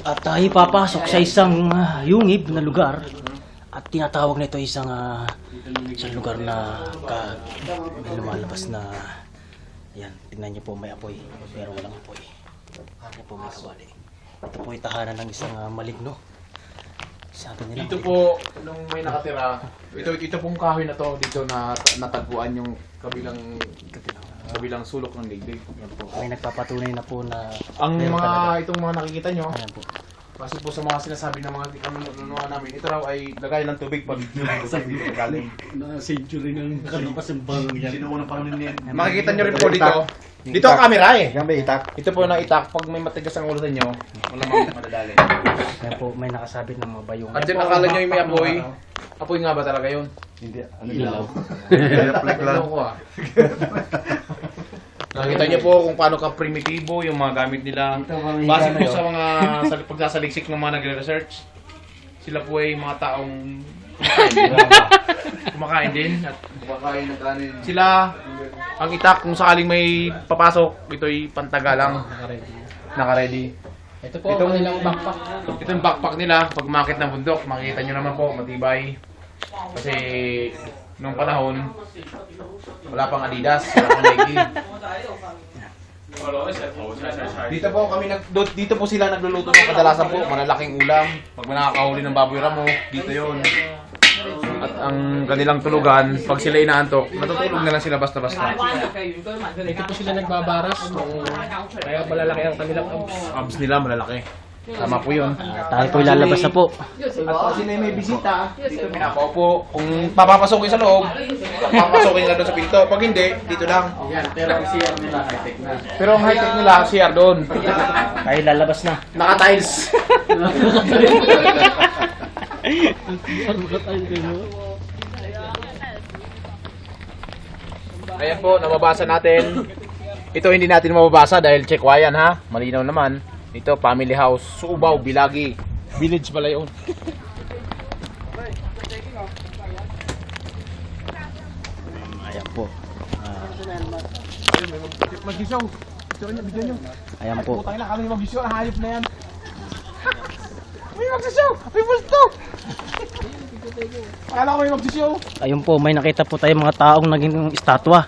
At tayo papasok sa isang yungib na lugar. At tinatawag na ito isang lugar na may lumalabas na... Ayan, tingnan niyo po may apoy. Pero walang apoy. Ano po may kabali. Ito po yung tahanan ng isang maligno. Sabi nila, Dito po, nung may nakatira, ito pong kahoy na to, dito na natagpuan yung kabilang sulok ng liglig. Yan po. may nagpapatunay na po na... Ang meron mga, talaga. itong mga nakikita nyo, Ayan po. kasi po sa mga sinasabi ng mga nununuan namin, ito raw ay lagay ng tubig pag dito galing. Na-century ng kanapasimbangan yan. Sino unang panahon din? Makikita nyo rin po dito. Dito ang camera eh. Yan ba itak? Ito po na itak. Pag may matigas ang ulo nyo, wala mang madadali. Ayan po, may nakasabit ng mga bayong. At yung akala nyo yung may apoy, apoy nga ba talaga yun? Hindi. Ano Ilaw. Reflect lang. Ano ko ah. Nakita niyo po kung paano ka primitibo yung mga gamit nila. Base po sa mga pagsasaliksik ng mga nagre-research. Sila po ay mga taong kumakain din. At Kumakain ng kanin. sila, ang itak kung sakaling may papasok, ito'y pantaga lang. Naka-ready. Ito po ang kanilang backpack. Ito yung backpack nila. Pag umakit ng bundok, makikita nyo naman po, matibay. Kasi nung panahon, wala pang Adidas, wala pang Nike. Dito po sila nagluluto ng kadalasan po, malalaking ulam. Pag nakakahuli ng baboy ramo, dito yon. At ang kanilang tulugan, pag sila inaantok, natutulog na lang sila basta-basta. Ito po sila nagbabaras. Kaya malalaki ang kanilang abs. Abs nila malalaki. Tama po yun. Tayo po ilalabas na po. At pag sila may bisita, dito pinapaupo. Kung papapasokin sa loob, papapasokin nila doon sa pinto. Pag hindi, dito lang. Yan, pero ang CR nila high-tech na. Pero ang high-tech nila, CR doon. Tayo ilalabas na. Naka-tiles. Ayan po, nababasa natin. Ito hindi natin mababasa dahil checkwayan ha. Malinaw naman. Ito, family house. Subaw, Bilagi. Village pala yun. Ayan po. Mag-gisaw. Ito niya, bigyan nyo. Ayan po. Putang ina, kami mag-gisaw. Hayop na yan. May mag-gisaw! May multo! Akala ko may mag-gisaw. Ayun po, may nakita po tayo mga taong naging estatwa.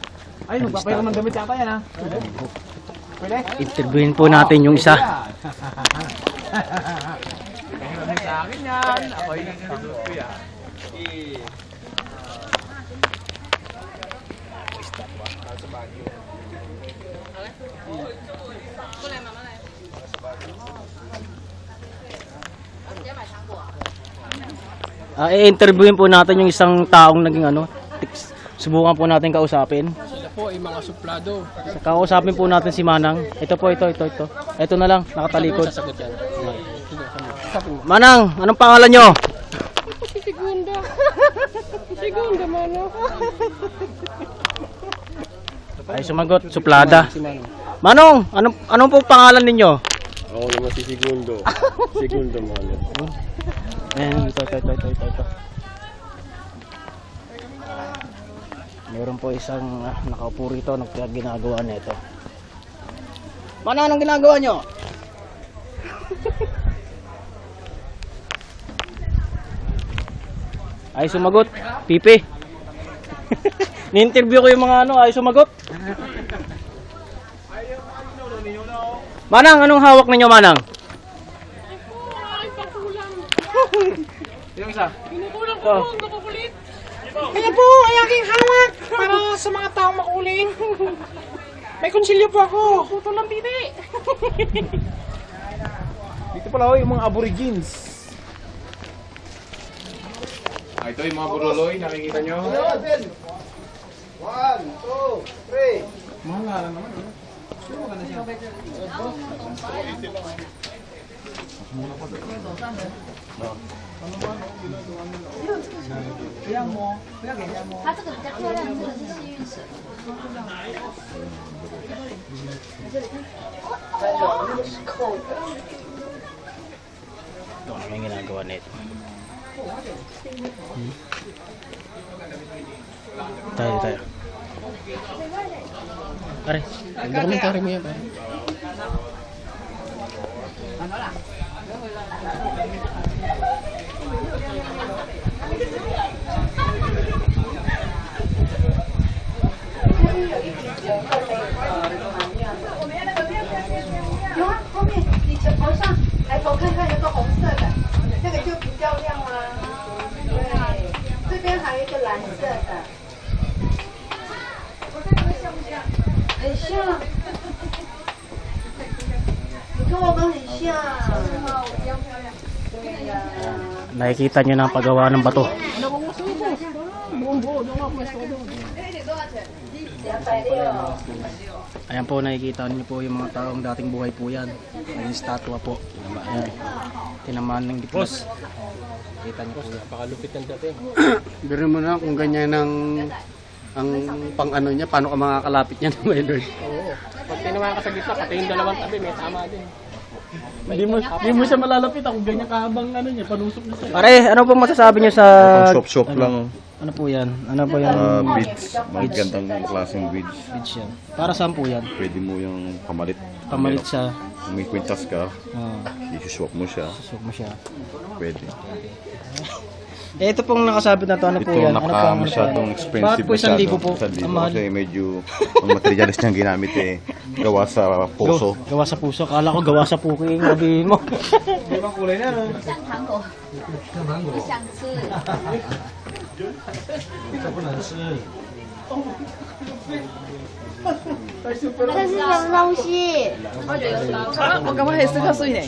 Ay, magpapayro ng damit yata yan ha. Pwede? Interviewin po natin yung isa. Pwede sa akin yan. Ako yung nagsasagot ko yan. I-interviewin po natin yung isang taong naging subukan po natin kausapin. Sila po ay mga suplado. Kakausapin po natin si Manang. Ito po, ito. Ito na lang, nakatalikod. Sasagot yan. Manang, anong pangalan nyo? Segunda. Segunda, mano. Ay, sumagot, suplada. Manong, anong po pangalan ninyo? Ako naman si Segundo. Segundo Malo. Ito. Meron po isang nakaupo rito, ginagawa nito. Manang, anong ginagawa nyo? Ay, sumagot. Pipi. Ni-interview ko yung mga ay sumagot. Manang, anong hawak ninyo, Manang? Yung isa. Pinukulang ko po, makukulit. Kaya po, ay aking hawak para sa mga taong makuling. May konsilyo po ako. Putol ng pipi. Dito pala yung mga aborigines. Ito yung mga buroloy, nakikita nyo? 1, 2, 3. Mahal na lang naman. Sino maganda siya?它这个比较漂亮，这个是幸运石。 Ito, ano yung ginagawa nito? Tayo. Pare, Dokumentary mo yan, pare. 有啊，后面你头上抬头看看有个红色的，这个就比较亮啦。对，这边还有一个蓝色的。我看你们像不像？很像。你跟我们很像。对呀。 Nakikita nyo na ang paggawa ng bato. 260。 Ayan po, nakikita niyo po yung mga taong dating buhay po yan. Yung statwa po. Ayan. Tinamaan ng diplos. Nakita niyo po yan. Napakalupit ng dating. Biro mo na kung ganyan ang pang ano niya, paano ka makakalapit niya ng Edward? Oo. Pag tinamaan ka sa gitna, pati yung dalawang tabi, may tama din. Hindi mo siya malalapit kung ganyan kahabang ano niya, panusok na siya. Pare, ano po masasabi niyo sa... Shop lang. Ano po yan? Ano po yan? Beads. Magandang klaseng beads. Beads yan. Para saan po yan? Pwede mo yung pamalit. Pamalit sa... Kung may kwintas ka, i-swap mo siya. Susok mo siya. Pwede. Eh, ito pong nakasabit na to, ano po Ito yan? masyadong Bakit expensive po 1,000 po? 1,000 Ang mahal. kasi medyo ang materialis niyang ginamit gawa sa puso. Gawa sa puso. Kala ko gawa sa puking. Sabihin mo. 像糖果，不想吃。这是什么东西？我赶快可以4颗碎呢。